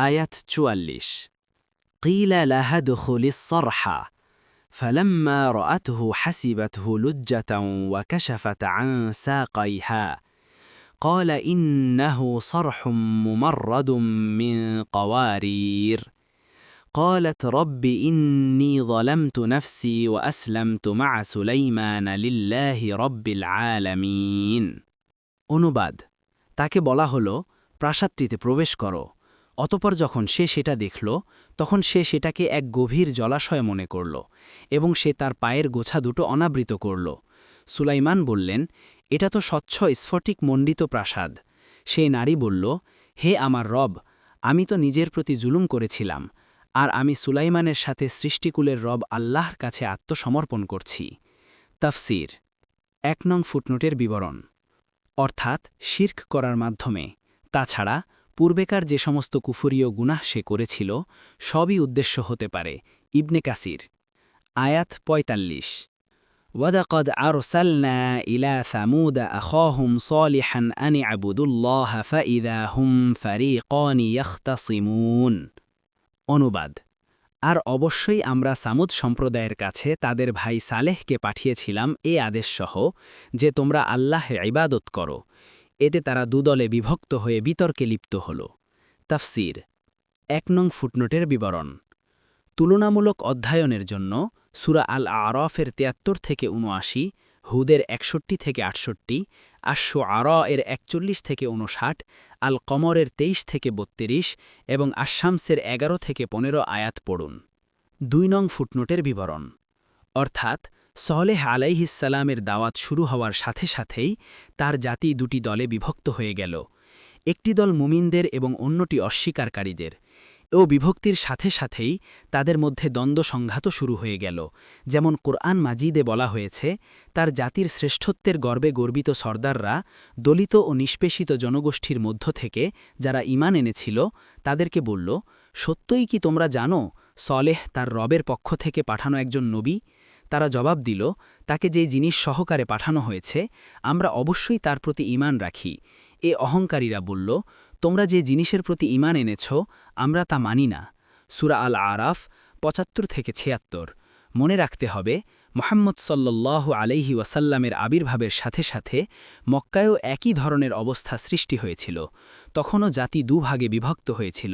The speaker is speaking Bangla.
আয়াত ৪৪ قيل لها ادخل الصرح فلما رأته حسبته لجة وكشفت عن ساقيها قال إنه صرح ممرد من قوارير قالت رب إني ظلمت نفسي وأسلمت مع سليمان لله رب العالمين অনুবাদ তাকে বলা হলো প্রাসাদটিতে প্রবেশ করো অতঃপর যখন সে সেটা দেখল তখন সে সেটাকে এক গভীর জলাশয় মনে করল এবং সে তার পায়ের গোছা দুটো অনাবৃত করল সুলাইমান বললেন এটা তো স্বচ্ছ স্ফটিক মণ্ডিত প্রাসাদ সেই নারী বলল হে আমার রব আমি তো নিজের প্রতি জুলুম করেছিলাম আর আমি সুলাইমানের সাথে সৃষ্টিকুলের রব আল্লাহর কাছে আত্মসমর্পণ করছি তাফসির ১ নং ফুটনোটের বিবরণ অর্থাৎ শির্ক করার মাধ্যমে তাছাড়া পূর্বেকার যে সমস্ত কুফরীয় গুনাহ সে করেছিল সবই উদ্দেশ্য হতে পারে ইবনে কাসির আয়াত ৪৫ وَلَقَدْ أَرْسَلْنَا إِلَى ثَمُودَ أَخَاهُمْ صَالِحًا أَنِ اعْبُدُوا اللَّهَ فَإِذَا هُمْ فَرِيقَانِ يَخْتَصِمُونَ অনুবাদ আর অবশ্যই আমরা সামুদ সম্প্রদায়ের কাছে তাদের ভাই সালেহকে পাঠিয়েছিলাম এ আদেশসহ যে তোমরা আল্লাহর ইবাদত করো এতে তারা দুদলে বিভক্ত হয়ে বিতর্কে লিপ্ত হল তাফসির ১ নং ফুটনোটের বিবরণ তুলনামূলক অধ্যয়নের জন্য সূরা আল আরাফের ৭৩ থেকে ৭৯, হুদের ৬১ থেকে ৬৮, আশ-শুআরা এর ৪১ থেকে ৫৯, আল কমরের ২৩ থেকে ৩২ এবং আশ-শামসের ১১ থেকে ১৫ আয়াত পড়ুন ২ নং ফুটনোটের বিবরণ অর্থাৎ সলেহ আলাইহিসসালামের দাওয়াত শুরু হওয়ার সাথে সাথেই তার জাতি দুটি দলে বিভক্ত হয়ে গেল একটি দল মুমিনদের এবং অন্যটি অস্বীকারীদের ও বিভক্তির সাথে সাথেই তাদের মধ্যে দ্বন্দ্ব সংঘাত শুরু হয়ে গেল যেমন কোরআন মাজিদে বলা হয়েছে তার জাতির শ্রেষ্ঠত্বের গর্বে গর্বিত সর্দাররা দলিত ও নিষ্পেষিত জনগোষ্ঠীর মধ্য থেকে যারা ঈমান এনেছিল তাদেরকে বলল সত্যই কি তোমরা জানো সলেহ তার রবের পক্ষ থেকে পাঠানো একজন নবী তারা জবাব দিল তাকে যেই জিনিস সহকারে পাঠানো হয়েছে আমরা অবশ্যই তার প্রতি ঈমান রাখি এ অহংকারীরা বলল তোমরা যে জিনিসের প্রতি ঈমান এনেছ আমরা তা মানি না সূরা আল আরাফ ৭৫ থেকে ৭৬ মনে রাখতে হবে মুহাম্মদ সাল্লাল্লাহু আলাইহি ওয়াসাল্লামের আবির্ভাবের সাথে সাথে মক্কায়ও একই ধরনের অবস্থা সৃষ্টি হয়েছিল তখনও জাতি দুভাগে বিভক্ত হয়েছিল